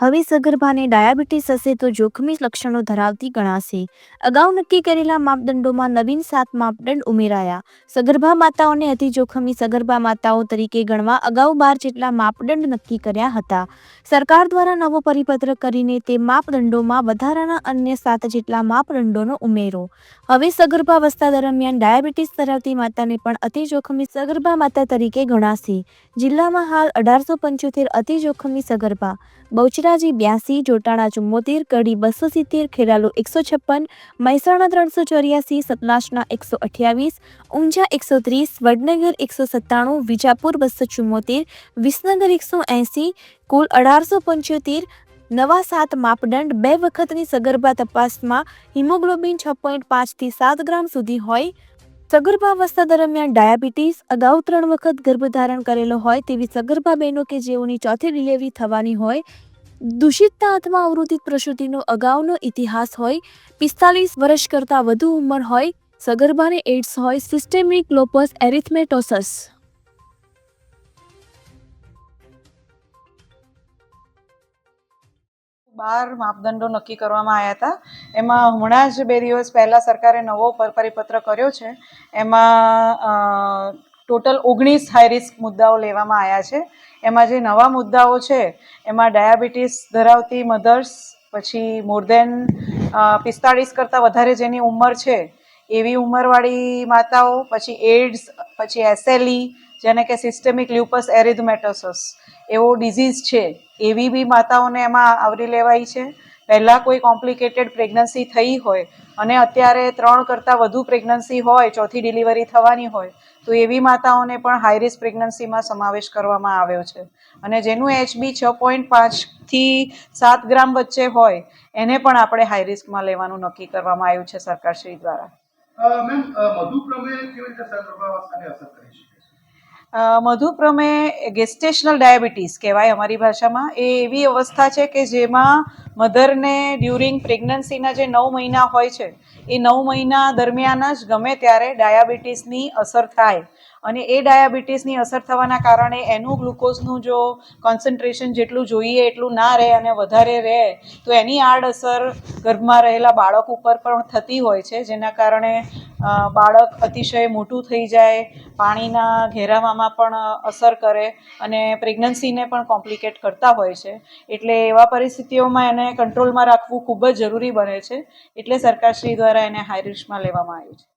હવે સગર્ભાને ડાયાબિટીસ હશે તો જોખમી લક્ષણો ધરાવતી ગણાશે। અગાઉ નક્કી કરેલા માપદંડોમાં નવીન 7 માપદંડ ઉમેરાયા। સગર્ભા માતાઓને અતિ જોખમી સગર્ભા માતાઓ તરીકે ગણવા અગાઉ 12 જેટલા માપદંડ નક્કી કર્યા હતા। સરકાર દ્વારા નવો પરિપત્ર કરીને તે માપદંડોમાં વધારાના અન્ય 7 જેટલા માપદંડોનો ઉમેરો। હવે સગર્ભાવસ્થા દરમિયાન ડાયાબિટીસ ધરાવતી માતાને પણ અતિ જોખમી સગર્ભા માતા તરીકે ગણાશે। જિલ્લામાં હાલ 1875 અતિ જોખમી સગર્ભા બહુચરાજી 82, જોટાણા 74, કડી 270, ખેરાલુ 156, મહેસાણા 384, સતલાસણા 128, ઊંઝા 130, વડનગર 197, વિજાપુર 274, વિસનગર 180, કુલ 1875 નવા 7 માપદંડ। 2 વખતની સગર્ભા તપાસમાં હિમોગ્લોબિન 6.5 થી 7 ગ્રામ સુધી હોય। સગર્ભાવસ્થા દરમિયાન ડાયાબિટીસ, અગાઉ 3 વખત ગર્ભધારણ કરેલો હોય તેવી સગર્ભા બહેનો કે જેઓની ચોથી ડિલિવરી થવાની હોય, દૂષિતતા અથવા અવરોધિત પ્રસૂતિનો અગાઉનો ઇતિહાસ હોય, 45 વર્ષ કરતાં વધુ ઉંમર હોય, સગર્ભાને એઇડ્સ હોય, સિસ્ટેમિક લૂપસ એરિથેમેટોસસ। 12 માપદંડો નક્કી કરવામાં આવ્યા હતા। એમાં હમણાં જ 2 દિવસ પહેલાં સરકારે નવો પરિપત્ર કર્યો છે। એમાં ટોટલ 19 હાઈ રિસ્ક મુદ્દાઓ લેવામાં આવ્યા છે। એમાં જે નવા મુદ્દાઓ છે એમાં ડાયાબિટીસ ધરાવતી મધર્સ, પછી મોર દેન 45 કરતાં વધારે જેની ઉંમર છે એવી ઉંમરવાળી માતાઓ, પછી એઇડ્સ, પછી એસએલઈ જેને કે સિસ્ટેમિક લ્યુપસ એરિથેમેટોસસ એવો ડિઝીઝ છે એવી બી માતાઓને એમાં આવરી લેવાઈ છે। પહેલાં કોઈ કોમ્પ્લિકેટેડ પ્રેગ્નન્સી થઈ હોય અને અત્યારે 3 કરતાં વધુ પ્રેગ્નન્સી હોય, ચોથી ડિલિવરી થવાની હોય તો એવી માતાઓને પણ હાઈ રિસ્ક પ્રેગ્નન્સીમાં સમાવેશ કરવામાં આવ્યો છે। અને જેનું HB 6.5 થી 7 ગ્રામ વચ્ચે હોય એને પણ આપણે હાઈ રિસ્કમાં લેવાનું નક્કી કરવામાં આવ્યું છે સરકારશ્રી દ્વારા। મેમ, મધુપ્રમેહ કેવી રીતે સગર્ભાવસ્થાને અસર કરી શકે છે? મધુપ્રમેહ ગેસ્ટેશનલ ડાયાબિટીસ કહેવાય અમારી ભાષામાં। એ એવી અવસ્થા છે કે જેમાં મધરને ડ્યુરિંગ પ્રેગ્નન્સીના જે 9 મહિના હોય છે એ 9 મહિના દરમિયાન જ ગમે ત્યારે ડાયાબિટીસની અસર થાય અને એ ડાયાબિટીસની અસર થવાના કારણે એનું ગ્લુકોઝનું જો કોન્સન્ટ્રેશન જેટલું જોઈએ એટલું ના રહે અને વધારે રહે તો એની આડઅસર ગર્ભમાં રહેલા બાળક ઉપર પણ થતી હોય છે, જેના કારણે બાળક અતિશય મોટું થઈ જાય, પાણીના ઘેરાવામાં પણ અસર કરે અને પ્રેગ્નન્સીને પણ કોમ્પ્લિકેટ કરતા હોય છે। એટલે એવા પરિસ્થિતિઓમાં એને કંટ્રોલમાં રાખવું ખૂબ જ જરૂરી બને છે, એટલે સરકારશ્રી દ્વારા એને હાઈ રિસ્કમાં લેવામાં આવ્યું છે।